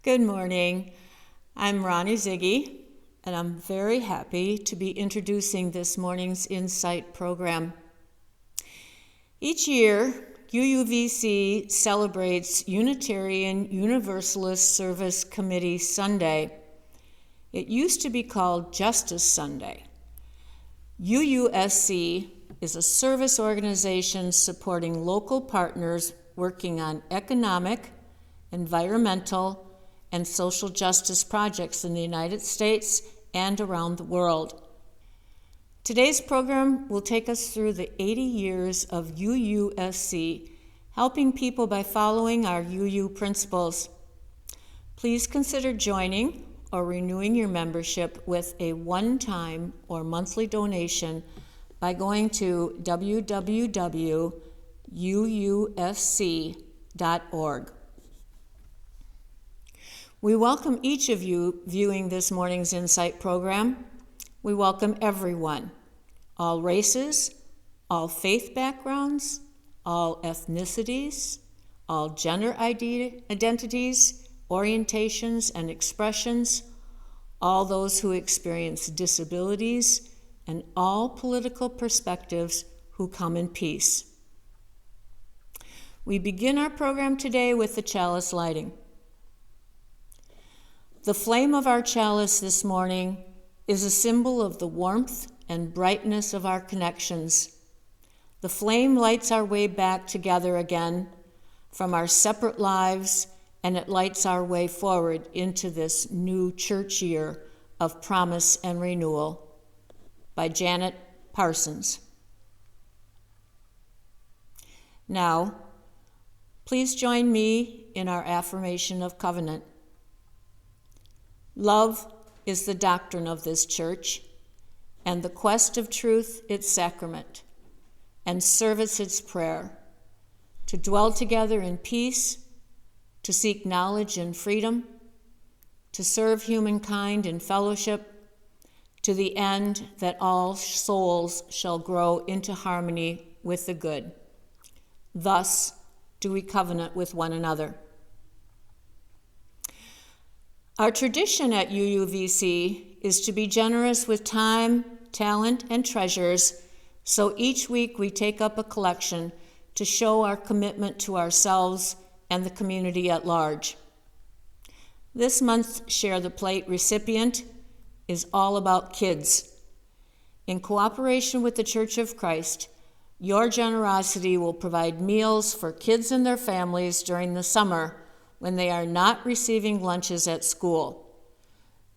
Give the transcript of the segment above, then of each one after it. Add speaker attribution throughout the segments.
Speaker 1: Good morning. I'm Ronnie Ziggy, and I'm very happy to be introducing this morning's Insight program. Each year, UUVC celebrates Unitarian Universalist Service Committee Sunday. It used to be called Justice Sunday. UUSC is a service organization supporting local partners working on economic, environmental, and social justice projects in the United States and around the world. Today's program will take us through the 80 years of UUSC, helping people by following our UU principles. Please consider joining or renewing your membership with a one-time or monthly donation by going to www.uufc.org. We welcome each of you viewing this morning's Insight program. We welcome everyone, all races, all faith backgrounds, all ethnicities, all gender identities, orientations, and expressions, all those who experience disabilities, and all political perspectives who come in peace. We begin our program today with the chalice lighting. The flame of our chalice this morning is a symbol of the warmth and brightness of our connections. The flame lights our way back together again from our separate lives, and it lights our way forward into this new church year of promise and renewal. By Janet Parsons. Now, please join me in our affirmation of covenant. Love is the doctrine of this church, and the quest of truth its sacrament, and service its prayer, to dwell together in peace, to seek knowledge and freedom, to serve humankind in fellowship, to the end that all souls shall grow into harmony with the good. Thus do we covenant with one another. Our tradition at UUVC is to be generous with time, talent, and treasures, so each week we take up a collection to show our commitment to ourselves and the community at large. This month's Share the Plate recipient is all about kids. In cooperation with the Church of Christ, your generosity will provide meals for kids and their families during the summer when they are not receiving lunches at school.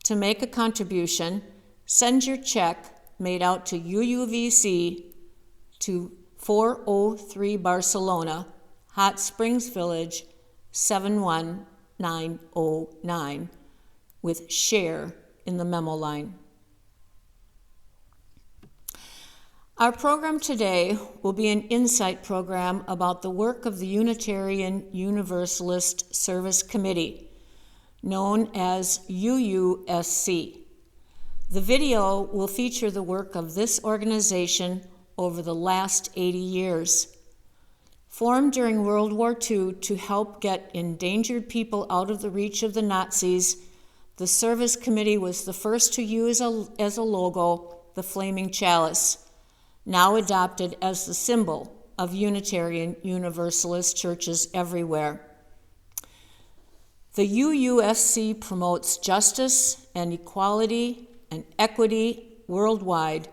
Speaker 1: To make a contribution, send your check made out to UUVC to 403 Barcelona, Hot Springs Village, 71909, with share in the memo line. Our program today will be an insight program about the work of the Unitarian Universalist Service Committee, known as UUSC. The video will feature the work of this organization over the last 80 years. Formed during World War II to help get endangered people out of the reach of the Nazis, the Service Committee was the first to use as a logo the flaming chalice, now adopted as the symbol of Unitarian Universalist churches everywhere. The UUSC promotes justice and equality and equity worldwide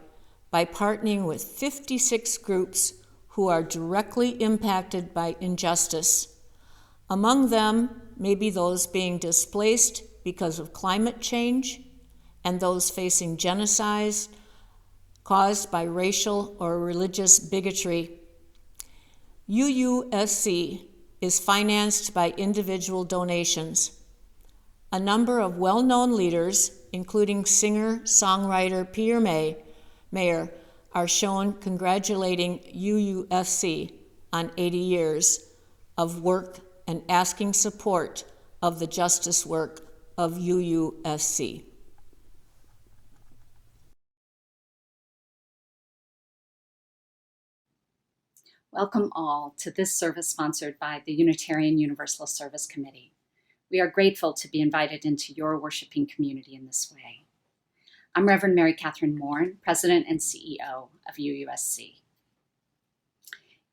Speaker 1: by partnering with 56 groups who are directly impacted by injustice. Among them may be those being displaced because of climate change and those facing genocide caused by racial or religious bigotry. UUSC is financed by individual donations. A number of well-known leaders, including singer-songwriter Peter Mayer, are shown congratulating UUSC on 80 years of work and asking support of the justice work of UUSC.
Speaker 2: Welcome all to this service sponsored by the Unitarian Universalist Service Committee. We are grateful to be invited into your worshiping community in this way. I'm Reverend Mary Catherine Moore, President and CEO of UUSC.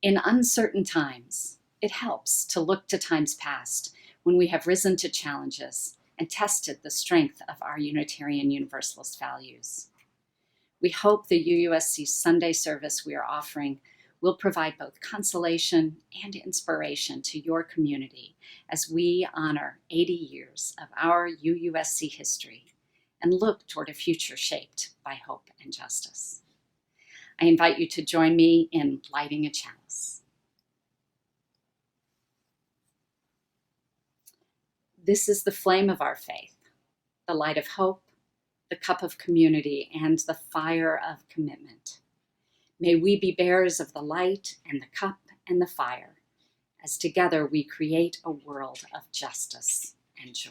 Speaker 2: In uncertain times, it helps to look to times past when we have risen to challenges and tested the strength of our Unitarian Universalist values. We hope the UUSC Sunday service we are offering will provide both consolation and inspiration to your community as we honor 80 years of our UUSC history and look toward a future shaped by hope and justice. I invite you to join me in lighting a chalice. This is the flame of our faith, the light of hope, the cup of community, and the fire of commitment. May we be bearers of the light and the cup and the fire, as together we create a world of justice and joy.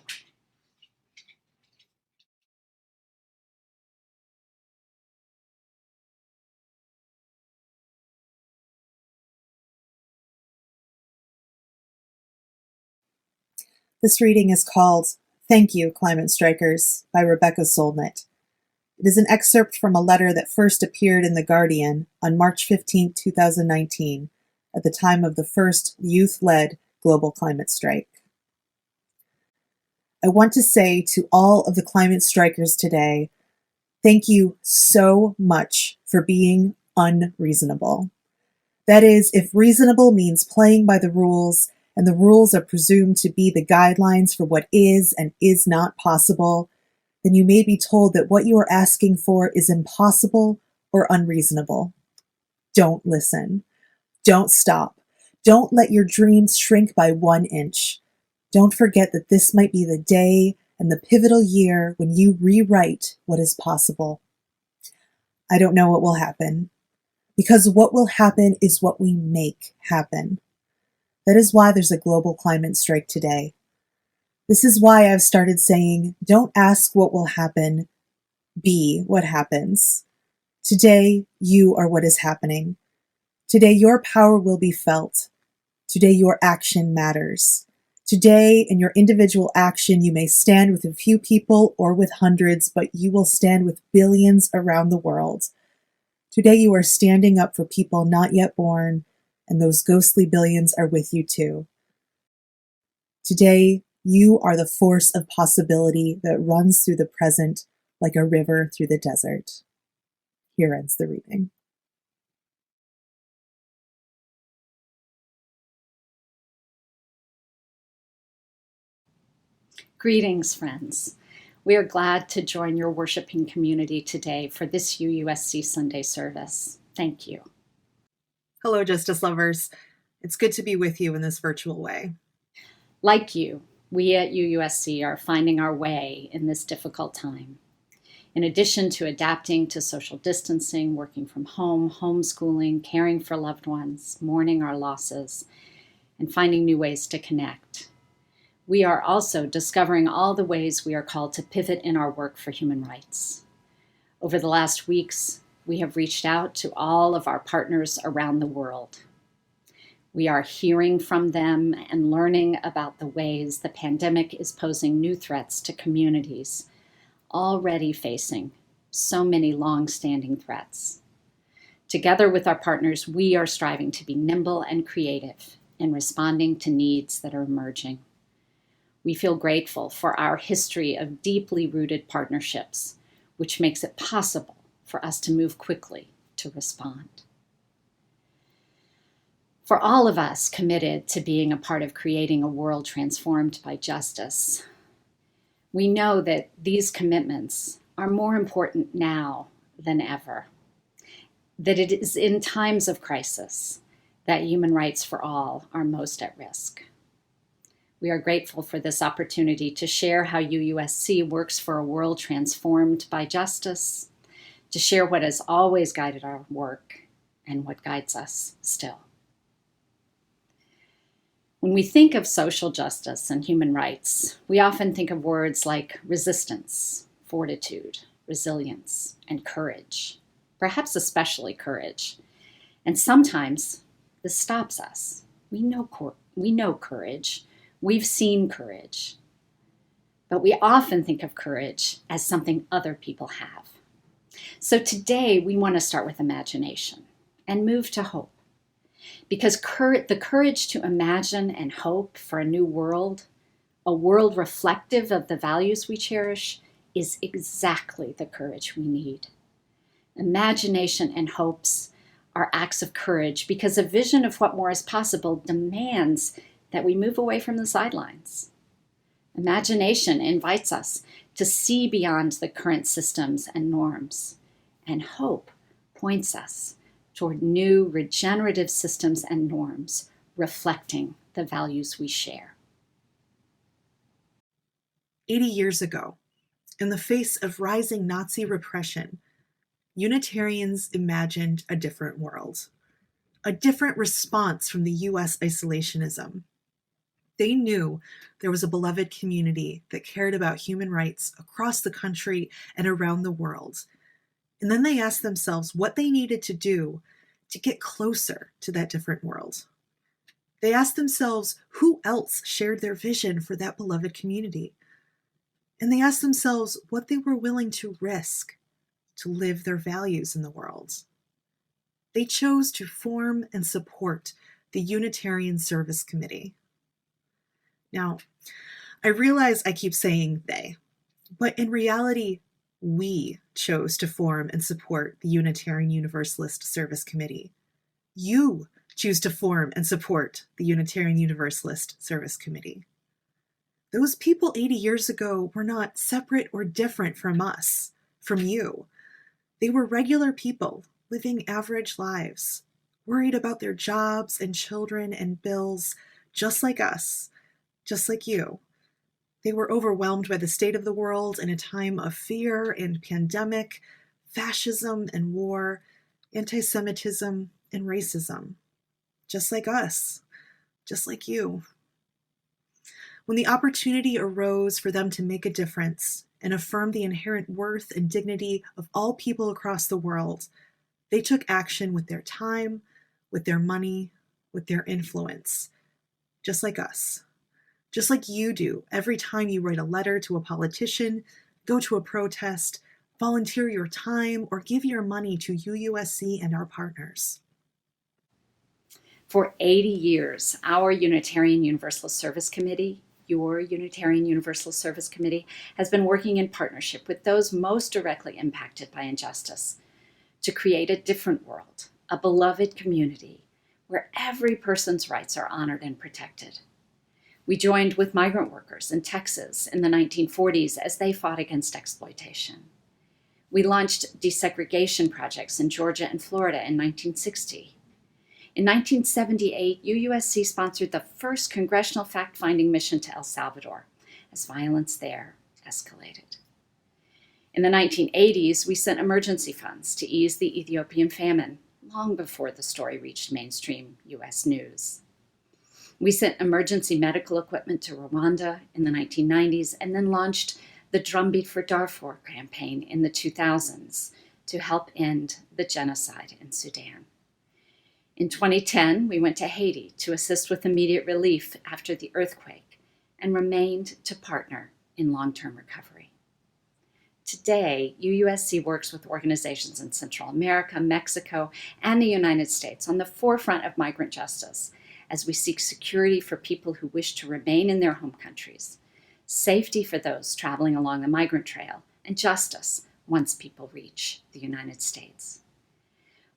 Speaker 3: This reading is called Thank You, Climate Strikers by Rebecca Solnit. It is an excerpt from a letter that first appeared in The Guardian on March 15, 2019, at the time of the first youth-led global climate strike. I want to say to all of the climate strikers today, thank you so much for being unreasonable. That is, if reasonable means playing by the rules, and the rules are presumed to be the guidelines for what is and is not possible, then you may be told that what you are asking for is impossible or unreasonable. Don't listen. Don't stop. Don't let your dreams shrink by 1 inch. Don't forget that this might be the day and the pivotal year when you rewrite what is possible. I don't know what will happen, because what will happen is what we make happen. That is why there's a global climate strike today. This is why I've started saying, don't ask what will happen, be what happens. Today, you are what is happening. Today, your power will be felt. Today, your action matters. Today, in your individual action, you may stand with a few people or with hundreds, but you will stand with billions around the world. Today, you are standing up for people not yet born, and those ghostly billions are with you too. Today, you are the force of possibility that runs through the present like a river through the desert. Here ends the reading.
Speaker 2: Greetings, friends. We are glad to join your worshiping community today for this UUSC Sunday service. Thank you.
Speaker 3: Hello, justice lovers. It's good to be with you in this virtual way.
Speaker 2: Like you, we at UUSC are finding our way in this difficult time. In addition to adapting to social distancing, working from home, homeschooling, caring for loved ones, mourning our losses, and finding new ways to connect, we are also discovering all the ways we are called to pivot in our work for human rights. Over the last weeks, we have reached out to all of our partners around the world. We are hearing from them and learning about the ways the pandemic is posing new threats to communities already facing so many long-standing threats. Together with our partners, we are striving to be nimble and creative in responding to needs that are emerging. We feel grateful for our history of deeply rooted partnerships, which makes it possible for us to move quickly to respond. For all of us committed to being a part of creating a world transformed by justice, we know that these commitments are more important now than ever, that it is in times of crisis that human rights for all are most at risk. We are grateful for this opportunity to share how UUSC works for a world transformed by justice, to share what has always guided our work and what guides us still. When we think of social justice and human rights, we often think of words like resistance, fortitude, resilience, and courage, perhaps especially courage. And sometimes this stops us. We know courage. We've seen courage. but we often think of courage as something other people have. So today we want to start with imagination and move to hope. Because the courage to imagine and hope for a new world, a world reflective of the values we cherish, is exactly the courage we need. Imagination and hopes are acts of courage because a vision of what more is possible demands that we move away from the sidelines. Imagination invites us to see beyond the current systems and norms, and hope points us toward new regenerative systems and norms reflecting the values we share.
Speaker 3: 80 years ago, in the face of rising Nazi repression, Unitarians imagined a different world, a different response from the US isolationism. They knew there was a beloved community that cared about human rights across the country and around the world. And then they asked themselves what they needed to do to get closer to that different world. They asked themselves who else shared their vision for that beloved community. And they asked themselves what they were willing to risk to live their values in the world. They chose to form and support the Unitarian Service Committee. Now, I realize I keep saying they, but in reality, we chose to form and support the Unitarian Universalist Service Committee. You choose to form and support the Unitarian Universalist Service Committee. Those people 80 years ago were not separate or different from us, from you. They were regular people living average lives, worried about their jobs and children and bills, just like us, just like you. They were overwhelmed by the state of the world in a time of fear and pandemic, fascism and war, anti-Semitism and racism, just like us, just like you. When the opportunity arose for them to make a difference and affirm the inherent worth and dignity of all people across the world, they took action with their time, with their money, with their influence, just like us. Just like you do every time you write a letter to a politician, go to a protest, volunteer your time, or give your money to UUSC and our partners.
Speaker 2: For 80 years, our Unitarian Universalist Service Committee, your Unitarian Universalist Service Committee, has been working in partnership with those most directly impacted by injustice to create a different world, a beloved community where every person's rights are honored and protected. We joined with migrant workers in Texas in the 1940s as they fought against exploitation. We launched desegregation projects in Georgia and Florida in 1960. In 1978, UUSC sponsored the first congressional fact-finding mission to El Salvador as violence there escalated. In the 1980s, we sent emergency funds to ease the Ethiopian famine long before the story reached mainstream U.S. news. We sent emergency medical equipment to Rwanda in the 1990s and then launched the Drumbeat for Darfur campaign in the 2000s to help end the genocide in Sudan. In 2010, we went to Haiti to assist with immediate relief after the earthquake and remained to partner in long-term recovery. Today, UUSC works with organizations in Central America, Mexico, and the United States on the forefront of migrant justice as we seek security for people who wish to remain in their home countries, safety for those traveling along the migrant trail, and justice once people reach the United States.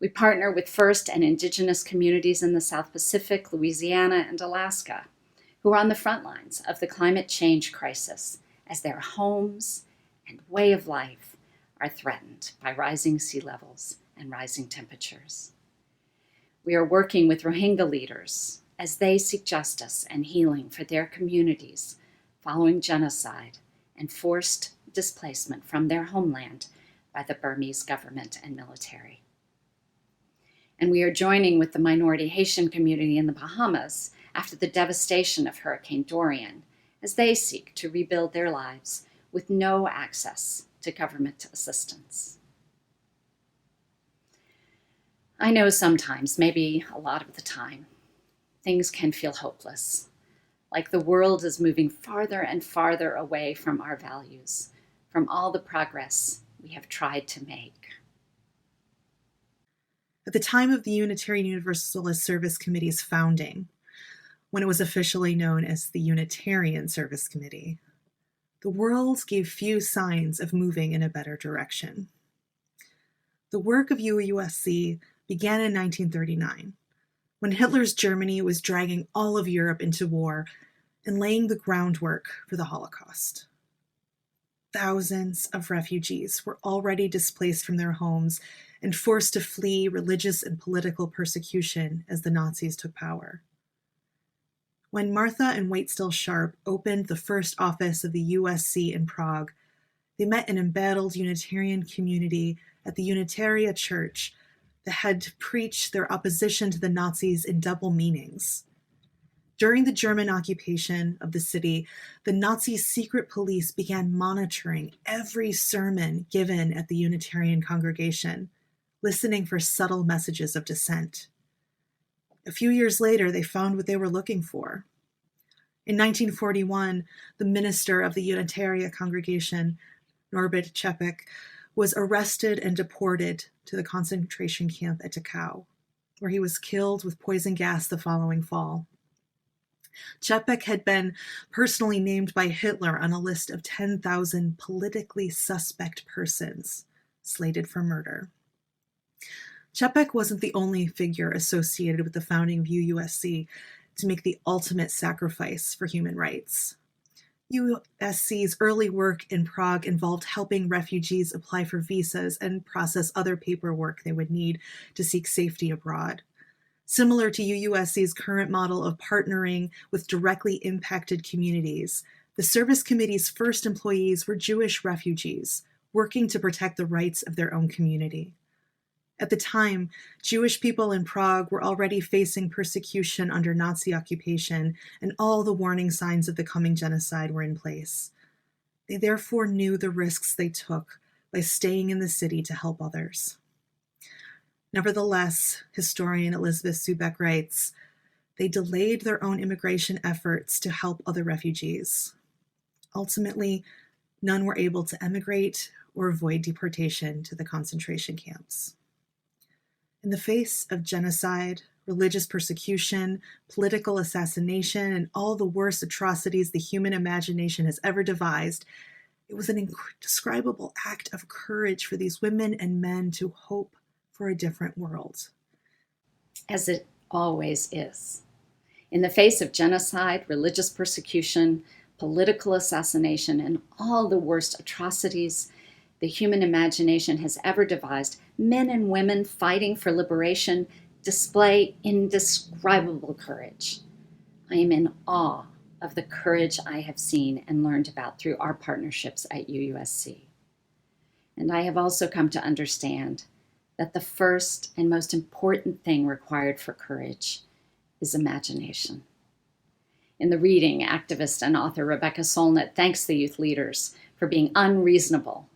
Speaker 2: We partner with First and Indigenous communities in the South Pacific, Louisiana, and Alaska, who are on the front lines of the climate change crisis as their homes and way of life are threatened by rising sea levels and rising temperatures. We are working with Rohingya leaders as they seek justice and healing for their communities following genocide and forced displacement from their homeland by the Burmese government and military. And we are joining with the minority Haitian community in the Bahamas after the devastation of Hurricane Dorian as they seek to rebuild their lives with no access to government assistance. I know sometimes, maybe a lot of the time, things can feel hopeless, like the world is moving farther and farther away from our values, from all the progress we have tried to make.
Speaker 3: At the time of the Unitarian Universalist Service Committee's founding, when it was officially known as the Unitarian Service Committee, the world gave few signs of moving in a better direction. The work of UUVC began in 1939, when Hitler's Germany was dragging all of Europe into war and laying the groundwork for the Holocaust. Thousands of refugees were already displaced from their homes and forced to flee religious and political persecution as the Nazis took power. When Martha and Waitstill Sharp opened the first office of the USC in Prague, they met an embattled Unitarian community at the Unitaria Church that had to preach their opposition to the Nazis in double meanings. During the German occupation of the city, the Nazi secret police began monitoring every sermon given at the Unitarian congregation, listening for subtle messages of dissent. A few years later, they found what they were looking for. In 1941, the minister of the Unitaria congregation, Norbert Čepek, was arrested and deported to the concentration camp at Dachau, where he was killed with poison gas the following fall. Čepek had been personally named by Hitler on a list of 10,000 politically suspect persons slated for murder. Čepek wasn't the only figure associated with the founding of UUSC to make the ultimate sacrifice for human rights. UUSC's early work in Prague involved helping refugees apply for visas and process other paperwork they would need to seek safety abroad. Similar to UUSC's current model of partnering with directly impacted communities, the Service Committee's first employees were Jewish refugees working to protect the rights of their own community. At the time, Jewish people in Prague were already facing persecution under Nazi occupation, and all the warning signs of the coming genocide were in place. They therefore knew the risks they took by staying in the city to help others. Nevertheless, historian Elizabeth Subeck writes, they delayed their own immigration efforts to help other refugees. Ultimately, none were able to emigrate or avoid deportation to the concentration camps. In the face of genocide, religious persecution, political assassination, and all the worst atrocities the human imagination has ever devised, it was an indescribable act of courage for these women and men to hope for a different world.
Speaker 2: As it always is. In the face of genocide, religious persecution, political assassination, and all the worst atrocities the human imagination has ever devised, men and women fighting for liberation display indescribable courage. I am in awe of the courage I have seen and learned about through our partnerships at UUSC. And I have also come to understand that the first and most important thing required for courage is imagination. In the reading, activist and author Rebecca Solnit thanks the youth leaders for being unreasonable.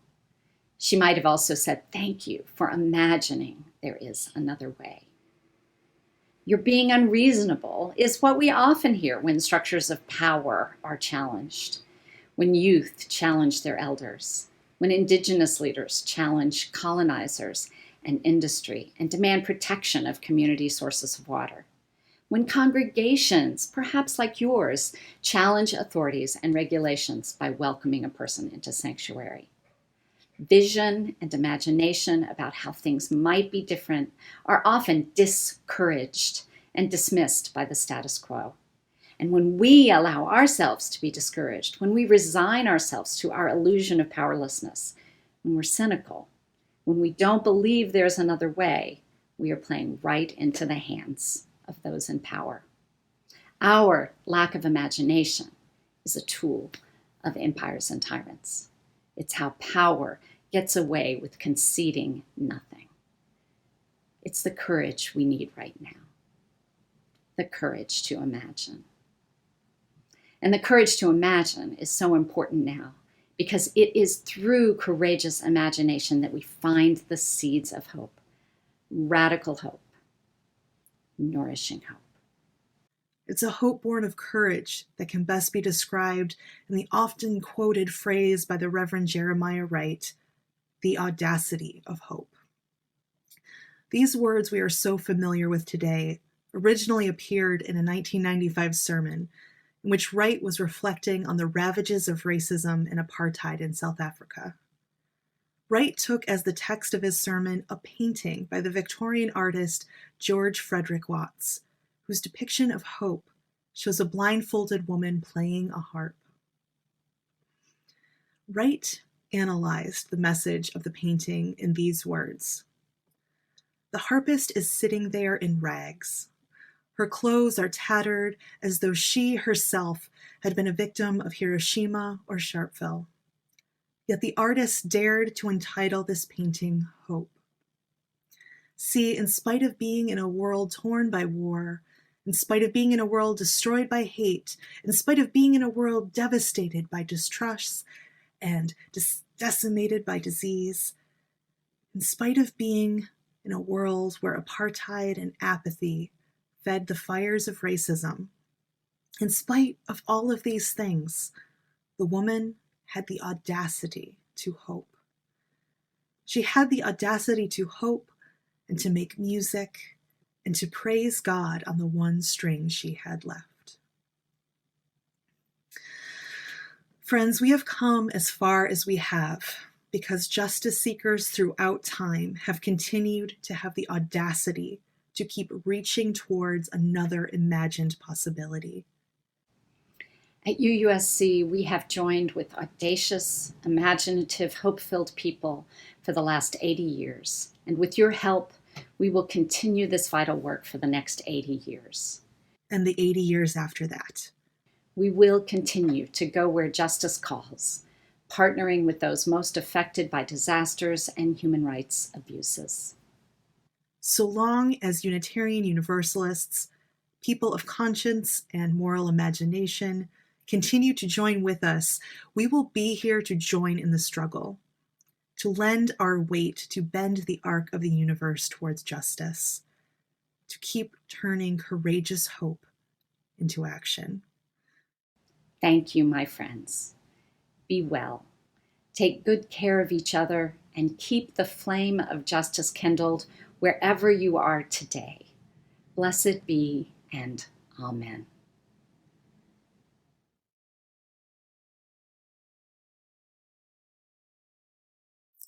Speaker 2: She might have also said, thank you for imagining there is another way. Your being unreasonable is what we often hear when structures of power are challenged, when youth challenge their elders, when indigenous leaders challenge colonizers and industry and demand protection of community sources of water, when congregations, perhaps like yours, challenge authorities and regulations by welcoming a person into sanctuary. Vision and imagination about how things might be different are often discouraged and dismissed by the status quo. And when we allow ourselves to be discouraged, when we resign ourselves to our illusion of powerlessness, when we're cynical, when we don't believe there's another way, we are playing right into the hands of those in power. Our lack of imagination is a tool of empires and tyrants. It's how power gets away with conceding nothing. It's the courage we need right now. The courage to imagine. And the courage to imagine is so important now because it is through courageous imagination that we find the seeds of hope, radical hope, nourishing hope.
Speaker 3: It's a hope born of courage that can best be described in the often quoted phrase by the Reverend Jeremiah Wright, the audacity of hope. These words we are so familiar with today originally appeared in a 1995 sermon in which Wright was reflecting on the ravages of racism and apartheid in South Africa. Wright took as the text of his sermon a painting by the Victorian artist George Frederick Watts, whose depiction of hope shows a blindfolded woman playing a harp. Wright analyzed the message of the painting in these words. The harpist is sitting there in rags. Her clothes are tattered as though she herself had been a victim of Hiroshima or Sharpeville. Yet the artist dared to entitle this painting Hope. See, in spite of being in a world torn by war, in spite of being in a world destroyed by hate, in spite of being in a world devastated by distrust and decimated by disease, in spite of being in a world where apartheid and apathy fed the fires of racism, in spite of all of these things, the woman had the audacity to hope. She had the audacity to hope and to make music and to praise God on the one string she had left. Friends, we have come as far as we have because justice seekers throughout time have continued to have the audacity to keep reaching towards another imagined possibility.
Speaker 2: At UUSC, we have joined with audacious, imaginative, hope-filled people for the last 80 years. And with your help, we will continue this vital work for the next 80 years.
Speaker 3: And the 80 years after that.
Speaker 2: We will continue to go where justice calls, partnering with those most affected by disasters and human rights abuses.
Speaker 3: So long as Unitarian Universalists, people of conscience and moral imagination, continue to join with us, we will be here to join in the struggle, to lend our weight to bend the arc of the universe towards justice, to keep turning courageous hope into action.
Speaker 2: Thank you, my friends. Be well. Take good care of each other and keep the flame of justice kindled wherever you are today. Blessed be and amen.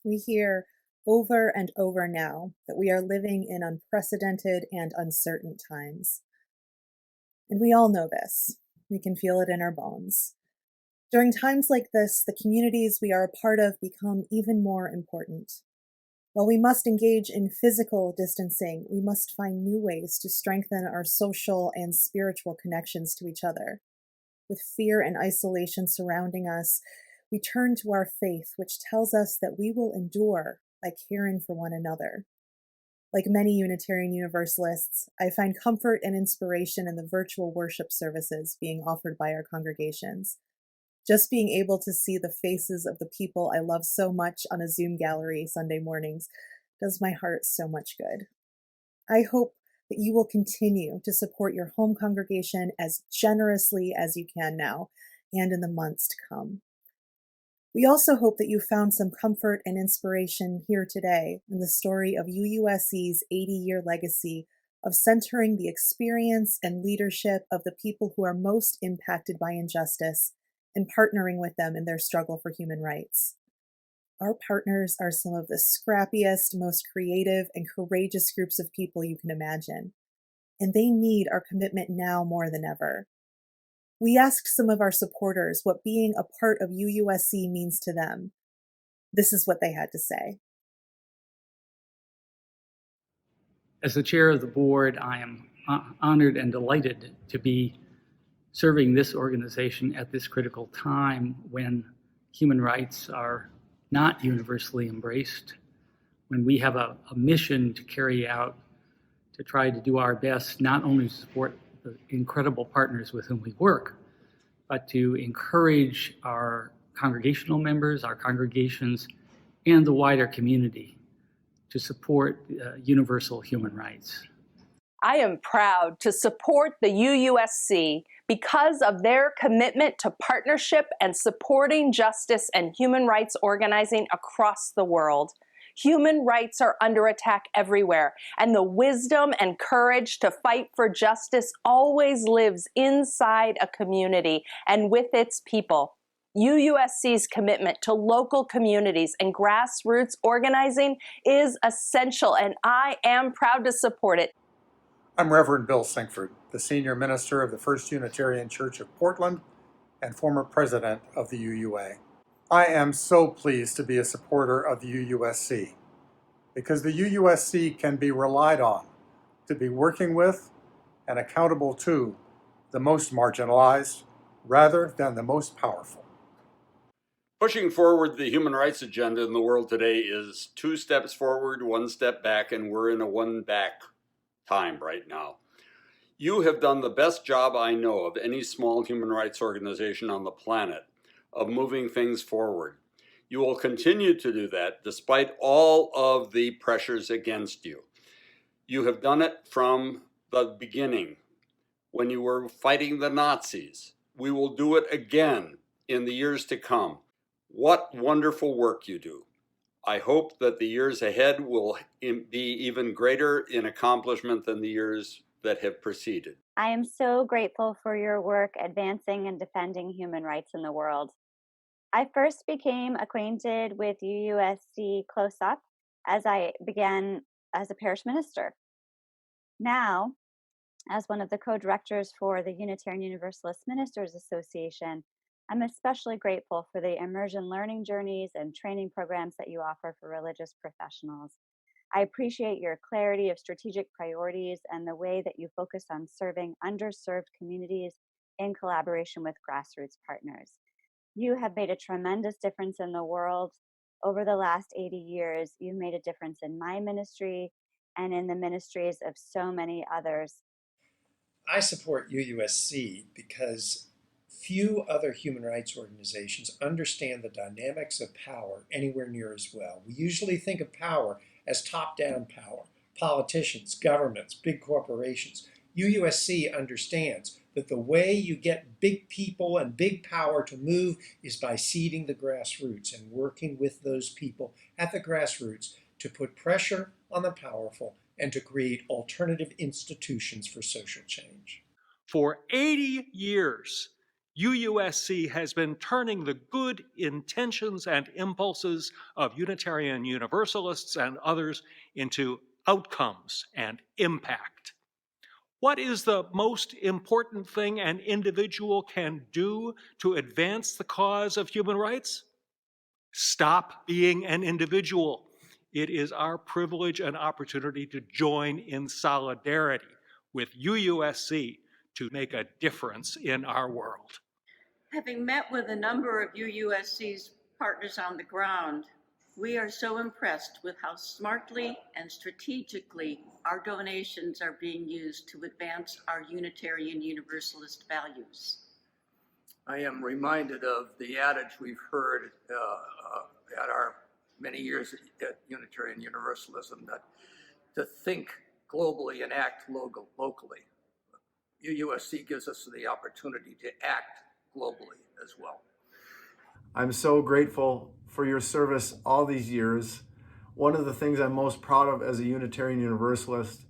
Speaker 3: We hear over and over now that we are living in unprecedented and uncertain times. And we all know this. We can feel it in our bones. During times like this, the communities we are a part of become even more important. While we must engage in physical distancing, we must find new ways to strengthen our social and spiritual connections to each other. With fear and isolation surrounding us, we turn to our faith, which tells us that we will endure by caring for one another. Like many Unitarian Universalists, I find comfort and inspiration in the virtual worship services being offered by our congregations. Just being able to see the faces of the people I love so much on a Zoom gallery Sunday mornings does my heart so much good. I hope that you will continue to support your home congregation as generously as you can now and in the months to come. We also hope that you found some comfort and inspiration here today in the story of UUSC's 80-year legacy of centering the experience and leadership of the people who are most impacted by injustice and partnering with them in their struggle for human rights. Our partners are some of the scrappiest, most creative, and courageous groups of people you can imagine, and they need our commitment now more than ever. We asked some of our supporters what being a part of UUSC means to them. This is what they had to say.
Speaker 4: As the chair of the board, I am honored and delighted to be serving this organization at this critical time when human rights are not universally embraced, when we have a mission to carry out to try to do our best not only to support the incredible partners with whom we work, but to encourage our congregational members, our congregations, and the wider community to support universal human rights.
Speaker 5: I am proud to support the UUSC because of their commitment to partnership and supporting justice and human rights organizing across the world. Human rights are under attack everywhere, and the wisdom and courage to fight for justice always lives inside a community and with its people. UUSC's commitment to local communities and grassroots organizing is essential, and I am proud to support it.
Speaker 6: I'm Reverend Bill Sinkford, the Senior Minister of the First Unitarian Church of Portland and former President of the UUA. I am so pleased to be a supporter of the UUSC because the UUSC can be relied on to be working with and accountable to the most marginalized rather than the most powerful.
Speaker 7: Pushing forward the human rights agenda in the world today is 2 steps forward, 1 step back, and we're in a 1 back time right now. You have done the best job I know of any small human rights organization on the planet of moving things forward. You will continue to do that despite all of the pressures against you. You have done it from the beginning when you were fighting the Nazis. We will do it again in the years to come. What wonderful work you do. I hope that the years ahead will be even greater in accomplishment than the years that have preceded.
Speaker 8: I am so grateful for your work advancing and defending human rights in the world. I first became acquainted with UUSC close up as I began as a parish minister. Now, as one of the co-directors for the Unitarian Universalist Ministers Association, I'm especially grateful for the immersion learning journeys and training programs that you offer for religious professionals. I appreciate your clarity of strategic priorities and the way that you focus on serving underserved communities in collaboration with grassroots partners. You have made a tremendous difference in the world. Over the last 80 years, you've made a difference in my ministry and in the ministries of so many others.
Speaker 9: I support UUSC because few other human rights organizations understand the dynamics of power anywhere near as well. We usually think of power as top-down power, politicians, governments, big corporations. UUSC understands that the way you get big people and big power to move is by seeding the grassroots and working with those people at the grassroots to put pressure on the powerful and to create alternative institutions for social change.
Speaker 10: For 80 years, UUSC has been turning the good intentions and impulses of Unitarian Universalists and others into outcomes and impact. What is the most important thing an individual can do to advance the cause of human rights? Stop being an individual. It is our privilege and opportunity to join in solidarity with UUSC to make a difference in our world.
Speaker 11: Having met with a number of UUSC's partners on the ground, we are so impressed with how smartly and strategically our donations are being used to advance our Unitarian Universalist values.
Speaker 12: I am reminded of the adage we've heard at our many years at Unitarian Universalism, that to think globally and act locally. UUSC gives us the opportunity to act globally as well.
Speaker 13: I'm so grateful for your service all these years. One of the things I'm most proud of as a Unitarian Universalist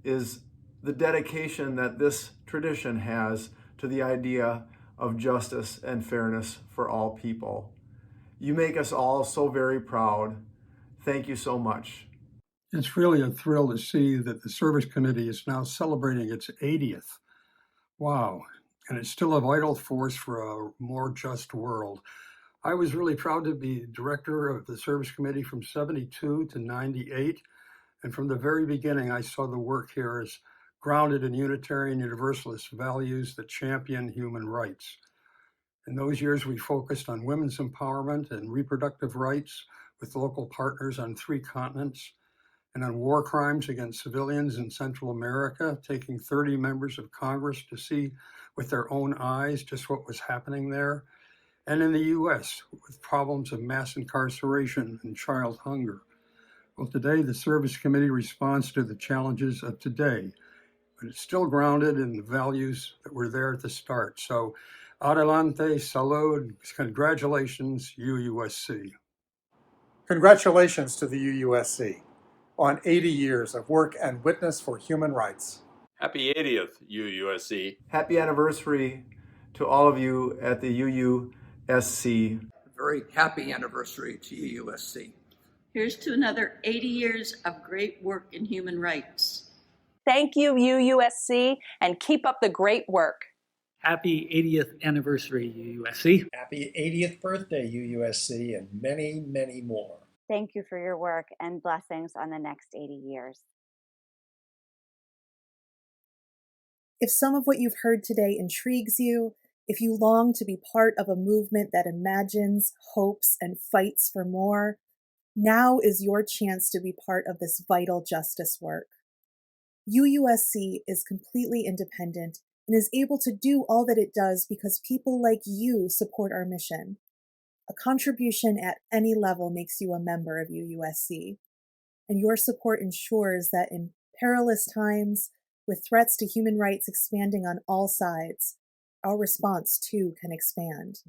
Speaker 13: is the dedication that this tradition has to the idea of justice and fairness for all people. You make us all so very proud. Thank you so much.
Speaker 14: It's really a thrill to see that the Service Committee is now celebrating its 80th. Wow. And it's still a vital force for a more just world. I was really proud to be director of the Service Committee from 72 to 98. And from the very beginning, I saw the work here as grounded in Unitarian Universalist values that champion human rights. In those years, we focused on women's empowerment and reproductive rights with local partners on 3 continents, and on war crimes against civilians in Central America, taking 30 members of Congress to see with their own eyes just what was happening there, and in the U.S. with problems of mass incarceration and child hunger. Well, today, the Service Committee responds to the challenges of today, but it's still grounded in the values that were there at the start. So, adelante, salud, congratulations, UUSC.
Speaker 6: Congratulations to the UUSC on 80 years of work and witness for human rights.
Speaker 7: Happy 80th, UUSC.
Speaker 13: Happy anniversary to all of you at the UUSC.
Speaker 12: A very happy anniversary to UUSC.
Speaker 11: Here's to another 80 years of great work in human rights.
Speaker 5: Thank you, UUSC, and keep up the great work.
Speaker 4: Happy 80th anniversary, UUSC.
Speaker 9: Happy 80th birthday, UUSC, and many, many more.
Speaker 8: Thank you for your work and blessings on the next 80 years.
Speaker 3: If some of what you've heard today intrigues you, if you long to be part of a movement that imagines, hopes, and fights for more, now is your chance to be part of this vital justice work. UUSC is completely independent and is able to do all that it does because people like you support our mission. A contribution at any level makes you a member of UUSC, and your support ensures that in perilous times, with threats to human rights expanding on all sides, our response too can expand.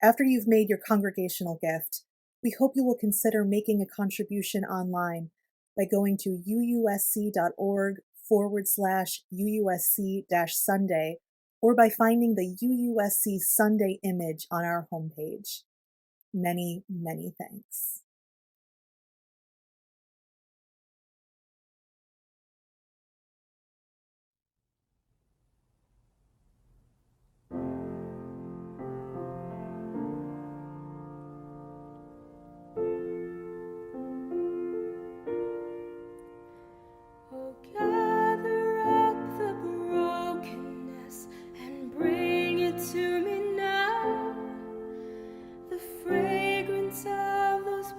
Speaker 3: After you've made your congregational gift, we hope you will consider making a contribution online by going to uusc.org/UUSC-Sunday or by finding the UUSC Sunday image on our homepage. Many, many thanks.
Speaker 15: Oh, gather up the brokenness and bring it to me now. The fragrance of those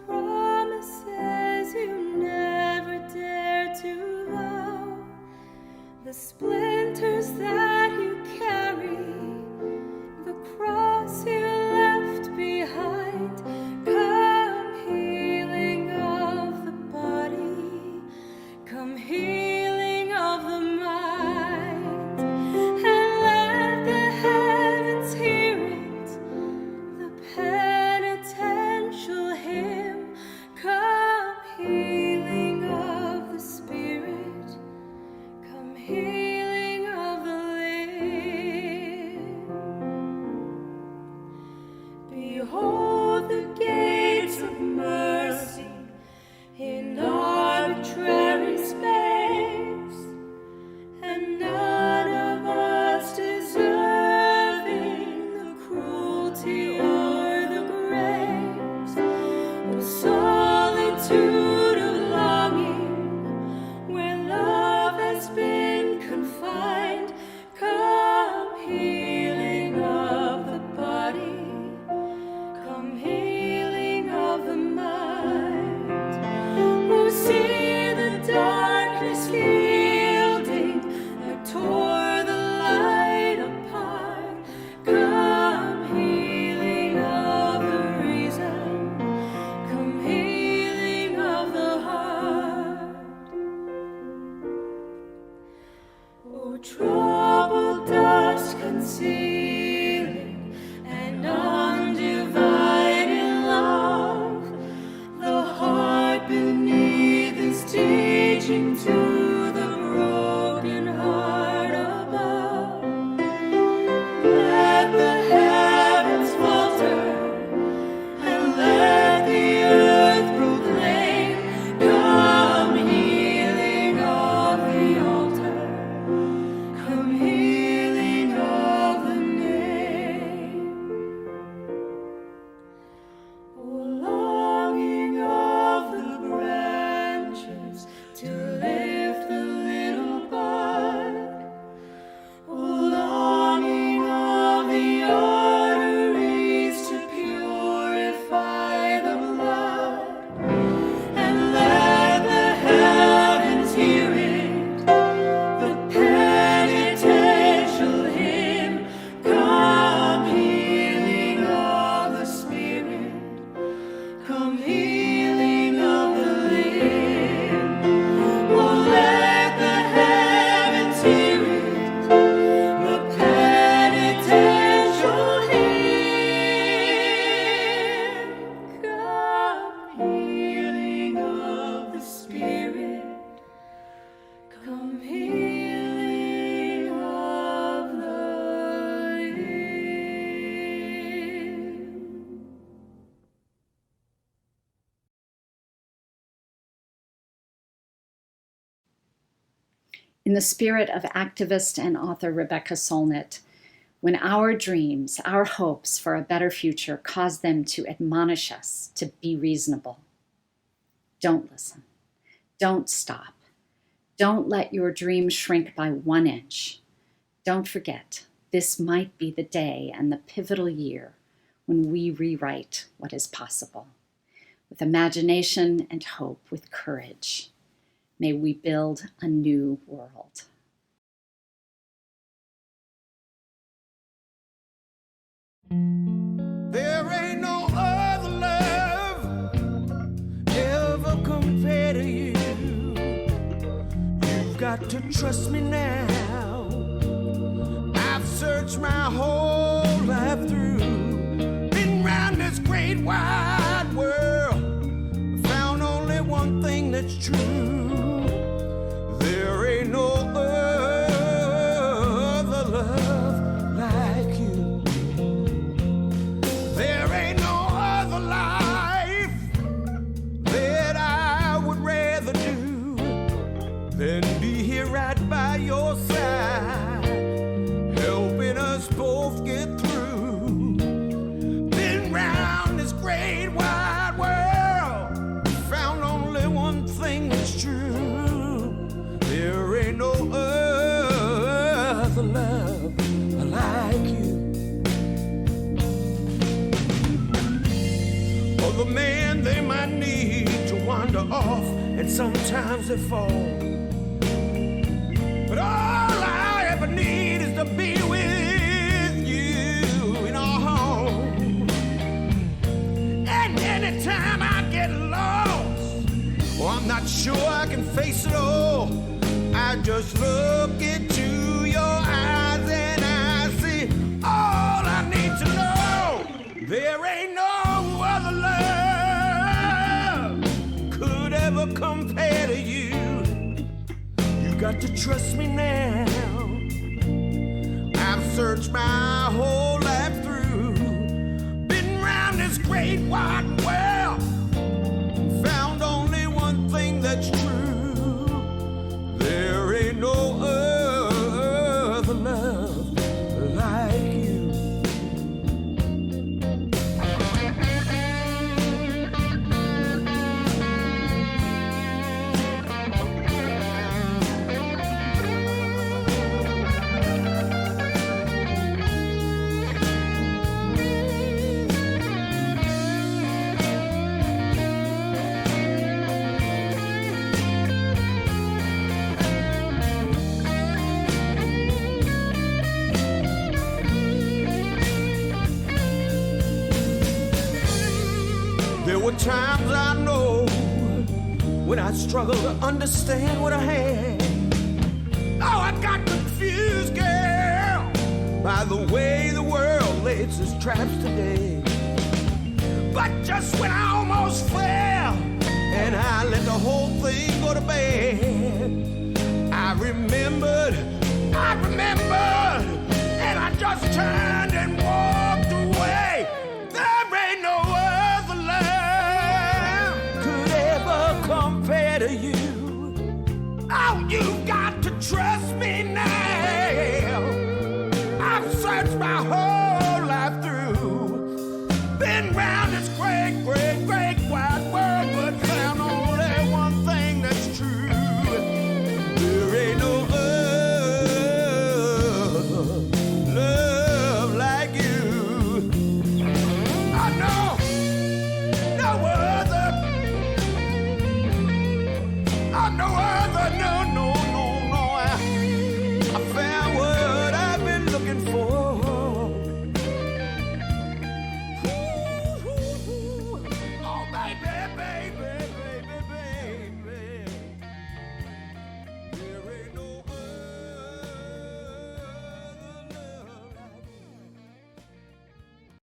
Speaker 2: In the spirit of activist and author Rebecca Solnit, when our dreams, our hopes for a better future cause them to admonish us to be reasonable, don't listen. Don't stop. Don't let your dream shrink by 1 inch. Don't forget, this might be the day and the pivotal year when we rewrite what is possible. With imagination and hope, with courage, may we build a new world.
Speaker 16: There ain't no other love ever compared to you. You've got to trust me now. I've searched my whole life through, been round this great wide world, found only one thing that's true. There ain't no other love like you. There ain't no other life that I would rather do than be here right by your side, helping us both get through. Been round this great wide world, found only one thing that's true. There ain't no other love like you. Other men, they might need to wander off, and sometimes they fall. But all I ever need is to be with you in our home. And anytime I get lost, or I'm not sure I can face it all, I just look into your eyes and I see all I need to know. There ain't no other love could ever compare to you. You got to trust me now. I've searched my whole life through, been round this great wide world, found only one thing that's true. There ain't no other love like you. There were times I know when I struggled to understand what I had. Oh, I got confused, girl, by the way the world lays its traps today. But just when I almost fell and I let the whole thing go to bed, I remembered, and I just turned and walked away. There ain't no other love could ever compare to you. Oh, you've got to trust me now. I've searched my whole life through, been round